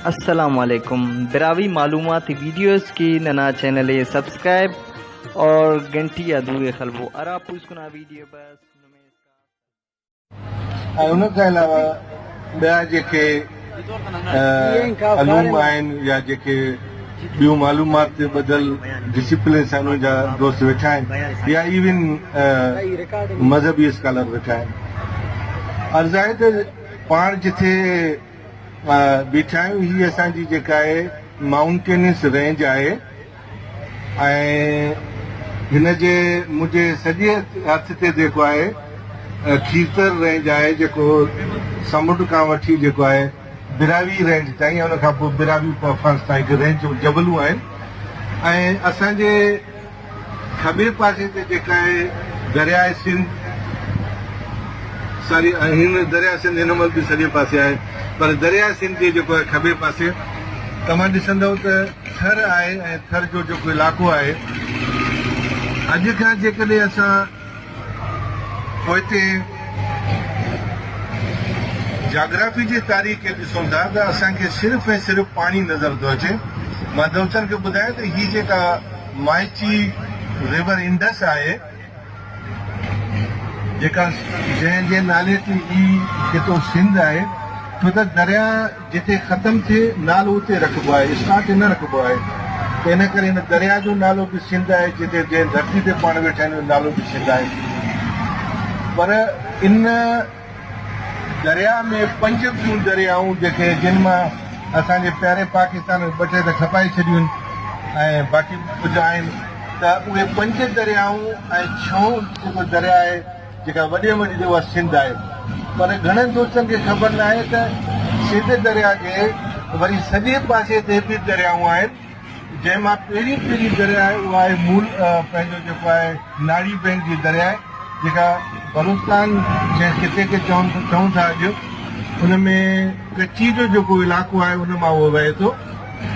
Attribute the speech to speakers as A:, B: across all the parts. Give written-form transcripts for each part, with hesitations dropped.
A: अस्सलामुअलैकुम। बिरावी मालूमात वीडियोस की नना चैनल सब्सक्राइब और घंटी अधूरे खलबो अरा पुस्कुना वीडियो बस
B: उनके अलावा ॿिया जेके अलूम आहिनि या जेके ॿियूं मालूमात ते ॿधल डिसिप्लिन सां उन्हनि जा दोस्त वेठा आहिनि या इवन मज़हबी स्कॉलर वेठा आहिनि। अर्ज़ु आहे त पाण जिथे बीठा आहियूं हीअ असांजी जेका आहे माउंटेनियस रेंज आहे ऐं हिन जे मुंहिंजे सॼे हथ ते जेको आहे खीरतर रेंज आहे जेको समुंड खां वठी जेको आहे बिरावी रेंज ताईं उन खां पोइ बिरावी परफॉर्मेंस ताईं हिकु रेंज जबलूं आहिनि ऐं असांजे खॿे पासे ते जेका आहे दरियाए सिंध सारी हिन दरिया सिंध हिन महिल बि सॼे पासे आहे पर दरिया सिंध जे जेको आहे खॿे पासे तव्हां ॾिसंदव त थर आहे ऐं थर जो जेको इलाइक़ो आहे अॼु खां जेकॾहिं असां पोइते जाग्राफी जी तारीख़ खे ॾिसूं था त असांखे सिर्फ़ु ऐं सिर्फ़ु पाणी नज़र थो अचे। मां दोस्तनि खे ॿुधायां त हीअ जेका माइची रिवर इंडस आहे जेका जंहिंजे नाले ते ई केतिरो सिंध आहे छो त दरिया जिते ख़तमु थिए नालो उते रखिबो आहे, स्टार्ट न रखिबो आहे त इन करे हिन दरिया जो नालो बि सिंध आहे, जिते जंहिं धरती ते पाण वेठा आहिनि नालो बि सिंध आहे। पर इन दरिया में 5 ॿियूं दरियाऊं जेके जिन मां असांजे प्यारे पाकिस्तान में 2 टे त खपाए छॾियूं आहिनि ऐं बाक़ी कुझु आहिनि त उहे 5 दरियाऊं ऐं 6 जेको दरिया आहे जेका वॾे में वॾी उहा सिंध आहे। पर घणनि दोस्तनि खे ख़बर न आहे त सिंध दरिया जे वरी सॼे पासे ते बि दरियाऊं आहिनि जंहिंमां पहिरीं दरिया आहे उहा आहे मूल पंहिंजो जेको आहे नाड़ी बैंक जी दरिया आहे जेका बलूचिस्तान जंहिं खिते खे चऊं था अॼु उन में कच्ची जो जेको इलाइक़ो आहे उन मां उहो वहे थो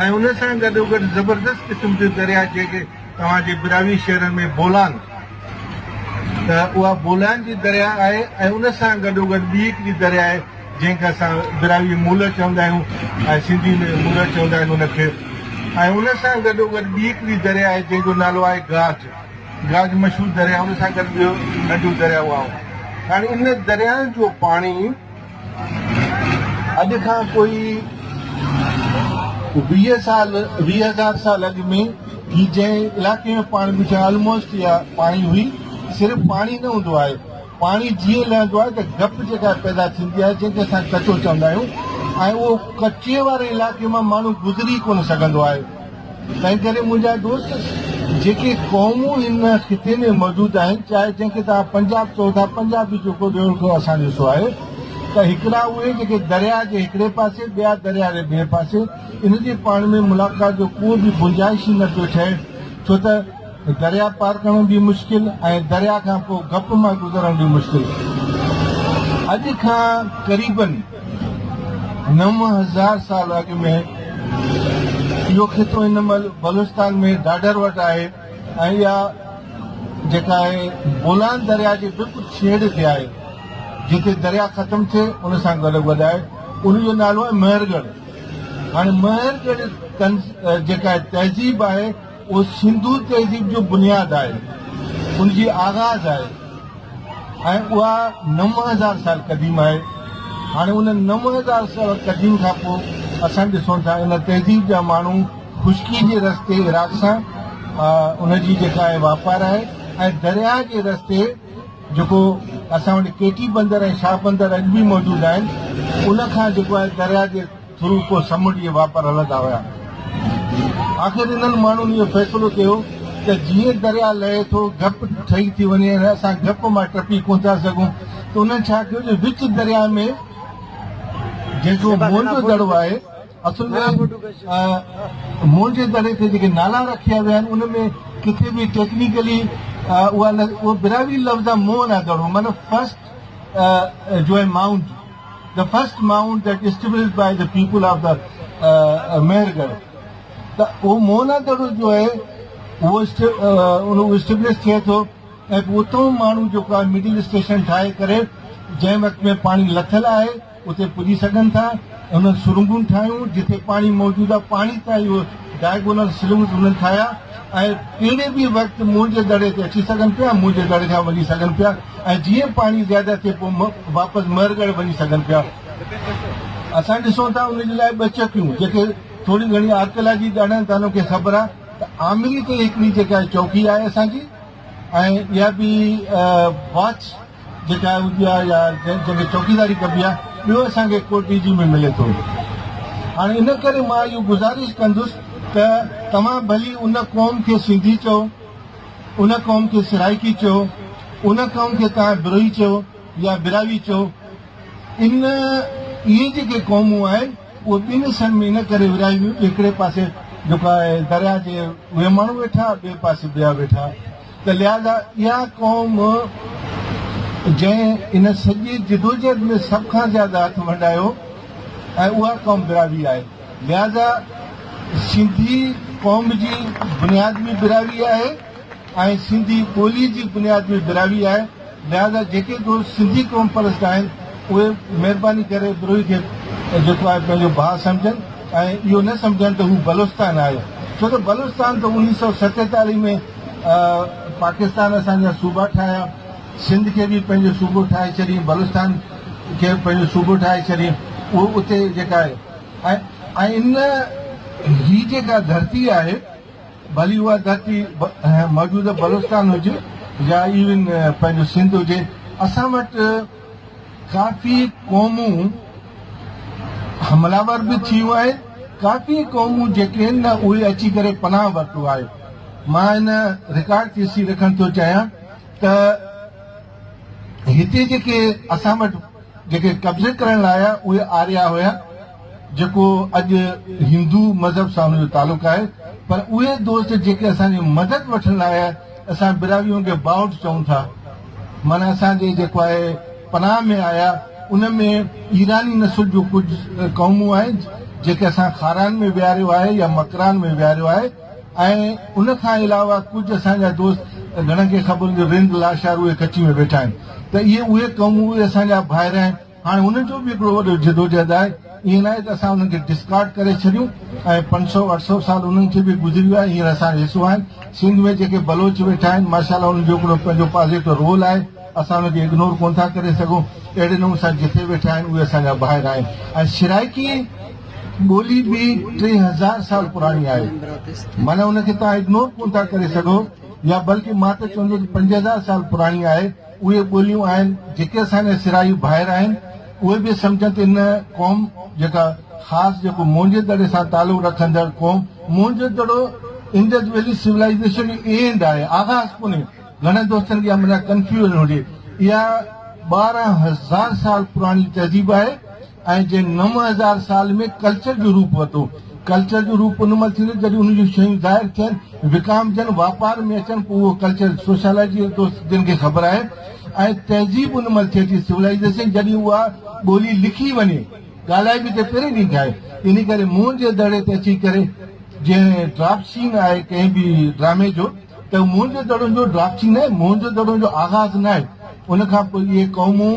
B: ऐं उन सां गॾोगॾु ज़बरदस्त क़िस्म जो दरिया जेके तव्हांजे बिरावी शहरनि में बोलान त उहा बोलान जी दरिया आहे ऐं उन सां गॾोगॾु ॿी हिकिड़ी दरिया आहे जंहिंखे असां बिरावी मूल चवंदा आहियूं ऐं सिंधी में मूल चवंदा आहिनि उनखे ऐं उन सां गॾोगॾु ॿी हिकिड़ी दरिया आहे जंहिंजो नालो आहे गाज मशहूरु दरिया उन सां गॾु ॿियो नंढियूं दरियाऊं आहिनि। हाणे इन दरियाउनि जो पाणी अॼु खां कोई 20,000 साल अॻु में ही जंहिं इलाइक़े में पाणी बीठा ऑलमोस्ट इहा पाणी हुई सिर्फ़ु पाणी न हूंदो आहे, पाणी जीअं लहंदो आहे त गप जेका पैदा थींदी आहे जंहिंखे असां कचो चवंदा आहियूं ऐं उहो कचे वारे इलाइक़े मां माण्हू गुज़री कोन सघंदो आहे। तंहिं करे मुंहिंजा दोस्त जेके क़ौमूं हिन खिते में मौजूदु आहिनि चाहे जंहिंखे तव्हां पंजाब चओ था पंजाब बि जेको ॿियो असां ॾिसो आहे त हिकिड़ा उहे जेके दरिया जे हिकिड़े पासे ॿिया दरिया जे ॿिए पासे इन जे पाण में मुलाक़ात जो को बि गुंजाइश ई न पियो ठहे छो त दरिया पार करण बि मुश्किल ऐं दरिया खां पोइ गप मां गुज़रण बि मुश्किल। अॼु खां क़रीबन 9,000 साल अॻु में इहो खितो हिन महिल बलूचिस्तान में ॾाढर वटि आहे ऐं इहा जेका आहे बोलान दरिया जे बिल्कुलु छेड़ ते आहे जिते दरिया ख़तमु थिए उन सां गॾोगॾु आहे उनजो नालो आहे महरगढ़। हाणे महरगढ़ जेका आहे तहज़ीब आहे उहो सिंधू तहज़ीब जो बुनियादु आहे, उनजी आगाज़ आहे ऐं उहा 9,000 साल क़दीम आहे। हाणे उन 9,000 साल क़दीम खां पोइ असां ॾिसूं था इन तहज़ीब जा माण्हू ख़ुश्की जे रस्ते इराक सां उनजी जेका आहे वापारु आहे ऐं दरिया जे रस्ते जेको असां वटि केटी बंदर ऐं शाह बंदर अॼु बि मौजूदु आहिनि उन खां जेको आहे दरिया जे थ्रू को समुंड इहे वापारु हलंदा हुया। आख़िर इन्हनि माण्हुनि इहो फ़ैसिलो कयो त जीअं दरिया लहे थो गप ठही थी वञे असां गप मां टपी कोन था सघूं त उन्हनि छा कयो जो विच दरिया में जेको मोन जो दड़ो आहे असल में मोन जे दड़े ते जेके नाला रखिया विया आहिनि उन में किथे बि टेक्निकली उहो बिरावी लफ़्ज़ आहे मोन आहे दड़ो माना फर्स्ट जो आहे mound the first mound that established by the people of the Mehrgarh त उहो मोना दड़ो जो आहे उहो एस्टेब्लिश थिए थो ऐं उतां माण्हू जेको आहे मिडिल स्टेशन ठाहे करे जंहिं वक़्त में पाणी लथल आहे उते पुॼी सघनि था। उन सुरंगूं ठाहियूं जिथे पाणी मौजूदु आहे, पाणी ताईं उहो डायगोनल सुरंग उन्हनि ठाहिया ऐं कहिड़े बि वक़्तु मुंहुं जे दड़े ते अची सघनि पिया, मुंहुं जे दड़े खां वञी सघनि पिया ऐं जीअं पाणी ज़्यादा थिए पोइ वापसि महरगढ़ वञी सघनि पिया। असां ॾिसूं था उन जे लाइ ॿ चकियूं जेके थोरी घणी आर्कियोलॉजी ॼाणनि था उन्हनि खे ख़बर आहे त आमिरी ते हिकिड़ी जेका चौकी आहे असांजी ऐं इहा बि वॉच जेका हूंदी आहे या जंहिंखे चौकीदारी कबी आहे, ॿियो असांखे कोटी में मिले थो। हाणे इन करे मां इहो गुज़ारिश कंदुसि त तव्हां भली उन क़ौम खे सिंधी चओ, उन क़ौम खे सराइकी चओ, उन क़ौम खे तव्हां बिरोही चओ या बिरावी चओ, इहे जेके क़ौमूं आहिनि उहे ॿिनि हिसनि में इन करे विराई वियूं। हिकिड़े पासे जेको आहे दरिया जे उहे माण्हू वेठा, ॿिए पासे ॿिया वेठा, त लिहाज़ा इहा क़ौम जंहिं इन सॼी जिदोजहद में सभ खां ज़्यादा हथ वंडायो ऐं उहा क़ौम बिरावी आहे। लिहाज़ा सिंधी क़ौम जी बुनियाद में बिरावी आहे ऐं सिंधी ॿोली जी बुनियाद में बिरावी आहे। लिहाज़ा जेके दोस्त सिंधी क़ौम परस्त आहिनि उहे महिरबानी करे बिरोही खे जेको आहे पंहिंजो भाउ सम्झनि ऐं इहो न सम्झनि त हू बलोचिस्तान आहे, छो त बलोचिस्तान त 1947 में पाकिस्तान असांजा सूबा ठाहिया, सिंध खे बि पंहिंजो सूबो ठाहे छॾियईं, बलोचिस्तान खे पंहिंजो सूबो ठाहे छॾियईं, उहो उते जेका आहे ऐं इन ही जेका धरती आहे भली उहा धरती मौजूदु बलोचिस्तान हुजे या इवन पंहिंजो सिंध हुजे, असां वटि काफ़ी क़ौमूं हमलावर बि थियूं आहिनि, काफ़ी क़ौमूं जेके आहिनि न उहे अची करे पनाह वरितो आहे। मां हिन रिकॉर्ड ॾिसी रखणु थो चाहियां त हिते जेके असां वटि जेके कब्ज़े करण लाइ आया उहे आर्या हुया, जेको अॼु हिंदू मज़हब सां हुनजो तालुक़ु आहे, पर उहे दोस्त जेके असांजी मदद वठण लाइ आया, असां बिरावियूं खे बाउट चऊं था, माना असांजे जेको आहे पनाह में आया, उन में ईरानी नसुल जो कुझु क़ौमूं आहिनि जेके असां खारान में विहारियो आहे या मकरान में विहारियो आहे ऐं उन खां अलावा कुझु असांजा दोस्त घणनि खे ख़बर हूंदी रिंद लाशार उहे कची में वेठा आहिनि, त इहे उहे क़ौमूं उहे असांजा भाइर आहिनि। हाणे हुननि जो बि हिकिड़ो वॾो जिदोजहद आहे, ईअं न आहे त असां हुननि खे डिस्कार्ड करे छॾियूं ऐं 500-800 साल उन्हनि खे बि गुज़री वियो आहे, हींअर असांजो हिसो आहिनि। सिंध में जेके बलोच वेठा आहिनि माशाल्लाह उन्हनि जो हिकिड़ो पंहिंजो पॉज़िटिव रोल आहे, असां हुनखे इग्नोर कोन था करे सघूं। अहिड़े नमूने सां जिथे वेठा आहिनि उहे असांजा भाइर आहिनि ऐं सराइकी ॿोली बि 3000 साल पुराणी आहे, माना हुनखे तव्हां इग्नोर कोन था करे सघो, या बल्कि मां त चवंदुसि 5000 साल पुराणी आहे। उहे ॿोलियूं आहिनि जेके असांजा सिराई भाइर आहिनि, उहे बि सम्झनि त इन क़ौम जेका ख़ासि जेको मोहन जे दड़े सां तालुक़ु रखंदड़ क़ौम, Mohen jo Daro Indus valley civilisation जी एंड आहे, आगाज़ कोन्हे। घणे दोस्तनि खे माना कंफ्यूजन हुजे, इहा 12000 साल पुराणी तहज़ीब आहे ऐं जंहिं 9000 साल में कल्चर जो रूप वरितो। कल्चर जो रूप उन महिल थींदो जॾहिं उन जूं शयूं ज़ाहिर थियनि, विकामजनि, वापार में अचनि, पोइ उहो कल्चर सोशलॉजी दोस्त जिन खे ख़बर आहे ऐं तहज़ीब उन महिल थिए थी सिविलाइज़ेशन जॾहिं उहा ॿोली लिखी वञे, ॻाल्हाए बि त पहिरें ॾींहुं आहे। इन करे मुंहं जे दड़े ते अची करे जंहिं ड्राफ्ट सीन आहे कंहिं बि ड्रामे जो, त मुंहं जे दड़ो जो ड्राफ्ट सीन आहे, मुंहं जे दड़ो जो आगाज़ न आहे। उन खां पोइ इहे क़ौमूं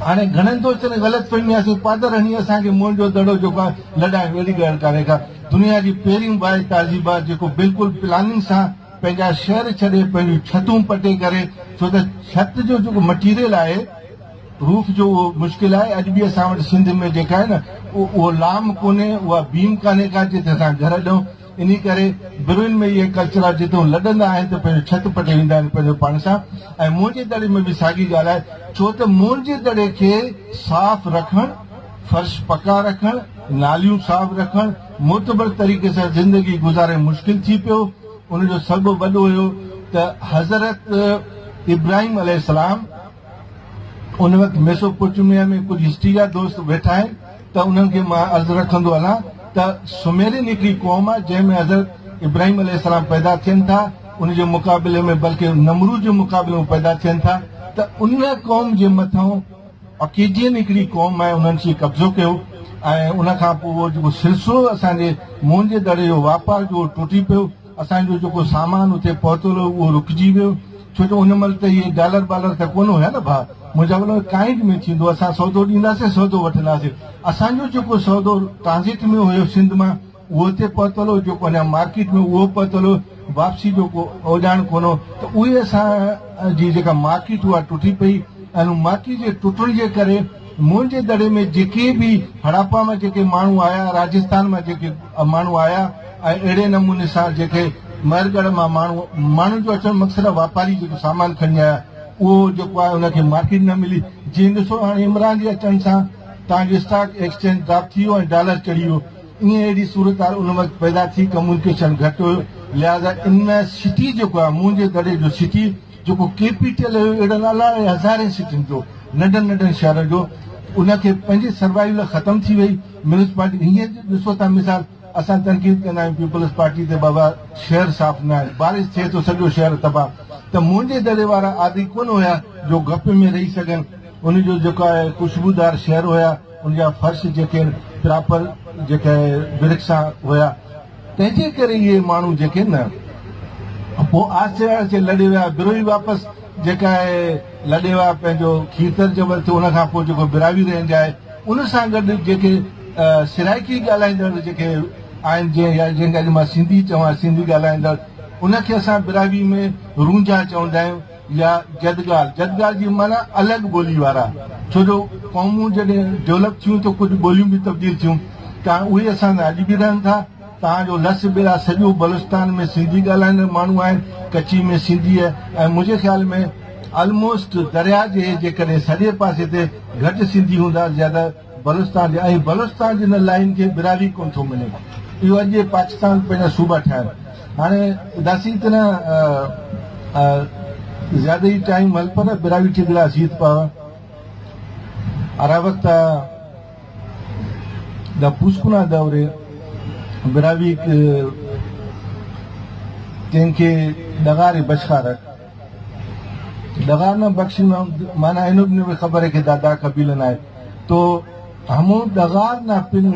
B: हाणे घणनि दोस्तनि ग़लति फहमी आहे, पादर हणी असांखे मुंहं जो दड़ो जेको आहे लॾाए, अहिड़ी ॻाल्हि कान्हे का। दुनिया जी पहिरीं बाए तहज़ीब आहे जेको बिल्कुलु प्लानिंग सां पंहिंजा शहर छॾे पंहिंजूं छतूं पटे करे, छो त छत जो जेको मटीरियल आहे रूफ जो उहो मुश्किल आहे। अॼु बि असां वटि सिंध में जेका आहे न उहो लाम कोन्हे, उहा बीम कान्हे का जिते असां घर ॾियूं। इन करे बिरुनि में इहे कल्चर आहे जिते लॾंदा आहिनि त पंहिंजो छत पटे वेंदा आहिनि पंहिंजो पाण सां। ऐं मुंहं जे दड़े में बि साॻी ॻाल्हि आहे, छो त मुंहं जे दड़े खे साफ़ रखणु, फर्श पका रखणु, नालियूं साफ़ रखणु, मोतबर तरीक़े सां ज़िंदगी गुज़ारे मुश्किल थी पियो। उनजो सबबु वॾो हुयो त हज़रत इब्राहिम अलैहिस्सलाम उन वक़्तु मेसोपोटामिया में कुझु हिस्ट्री जा दोस्त वेठा आहिनि, त उन्हनि खे मां अर्ज़ु रखंदो हलां त सुमेरियन हिकिड़ी क़ौम आहे जंहिंमें हज़रत इब्राहिम अलैहिस्सलाम पैदा थियनि था, उनजे मुक़ाबले में बल्कि नमरूद जे मुक़ाबले में पैदा थियनि था। त उन क़ौम जे मथां अकीजियन हिकिड़ी क़ौम आहे, उन्हनि खे कब्ज़ो कयो ऐं उन खां पोइ उहो जेको सिलसिलो असांजे मुंहं जे दड़े जो वापार जो टुटी पियो, असांजो जेको सामान उते पहुतल हो उहो रुकिजी वियो। छो जो उन महिल त इहे डॉलर बालर त कोन हुया न भाउ, मुंहिंजा बोलो काइंड में थींदो, असां सौदो ॾींदासीं, सौदो वठंदासीं। असांजो जेको सौदो ट्रांज़िट में हुयो सिंध मां, उहो हिते पहुतल हो, जेको अञा मार्केट में उहो पहुतल हो, वापसी जो को ओॼाण कोन हो, त उहे असांजी जेका मार्केट उहा टुटी पई। ऐं मार्केट जे टुटण जे करे मुंहिंजे दड़े में जेके बि हड़प्पा मां जेके माण्हू आया, राजस्थान मां जेके माण्हू आया, ऐं अहिड़े नमूने सां जेके महरगढ़ मां माण्हू जो अचणु मक़सदु वापारी जेको सामान खणी आया, उहो जेको आहे उनखे मार्केट न मिली। जीअं ॾिसो हाणे इमरान जे अचण सां तव्हांजो स्टॉक एक्सचेंज ड्रॉप थी वियो ऐं डॉलर चढ़ी वियो। ईअं अहिड़ी सूरत उन वक़्तु पैदा थी, कम्युनिकेशन घटि हुयो, लिहाज़ा इन सिटी जेको आहे मुंहिंजे दड़े जो सिटी जेको कैपिटल हुयो, अहिड़नि अलाए हज़ारे सिटियुनि जो, नंढनि नंढनि शहर जो, उनखे पंहिंजे सर्वाइवल ख़तम थी वई म्यूनिसिपालिटी। हीअं ॾिसो था मिसाल, असां तनक़ीद कंदा आहियूं पीपल्स पार्टी ते, बाबा शहर साफ़ न आहे, बारिश थिए थो सॼो शहर तबाह। त मुंहिंजे दड़े वारा आदि कोन हुया जो गप में रही सघनि, उनजो जेको आहे खुशबूदार शहर हुया, उनजा फर्श जेके प्रॉपर जेके ब्रिक सां हुया। तंहिंजे करे इहे माण्हू जेके न पोइ आस्ते आस्ते लॾे विया, बिरोही वापसि जेका आहे लॾे विया पंहिंजो खीरतर जबल थियो। उन खां पोइ जेको बिरावी रेंज आहे, उन सां गॾु जेके सिराइकी ॻाल्हाईंदड़ जेके आहिनि, जंहिंखे अॼु मां सिंधी चवां, सिंधी ॻाल्हाईंदड़, उनखे असां बिरावी में रूंजा चवंदा आहियूं या जदगाल जी माना अलॻि ॿोली वारा। छो जो क़ौमूं जॾहिं डेवलप थियूं त कुझु ॿोलियूं बि तब्दील थियूं, त उहे असां अॼु बि रहनि था। तव्हांजो लस ॿेड़ा सॼो बलुस्तान में सिंधी ॻाल्हाईंदड़ माण्हू आहिनि, कच्ची में सिंधी आहे, ऐं मुंहिंजे ख़्याल में ऑलमोस्ट दरिया जे जेकॾहिं सॼे पासे ते घटि सिंधी हूंदा, ज़्यादा बलुस्तान जे। ऐं बलुस्तान जी हिन लाइन खे बिरावी कोन थो मिले। इहो अॼु पाकिस्तान पंहिंजा सूबा ठाहिनि। हाणे दासी त न ज़्यादा ई टाइम हल पर बिरावी ठिकरा जीत पावा अरावक दा पुष्कुना दौरे बिरावी तंहिंखे डगारे बशखार डगार न बख्शी माना इन भी खबर है कि दादा कबीलन आए तो हम डगार ना पिन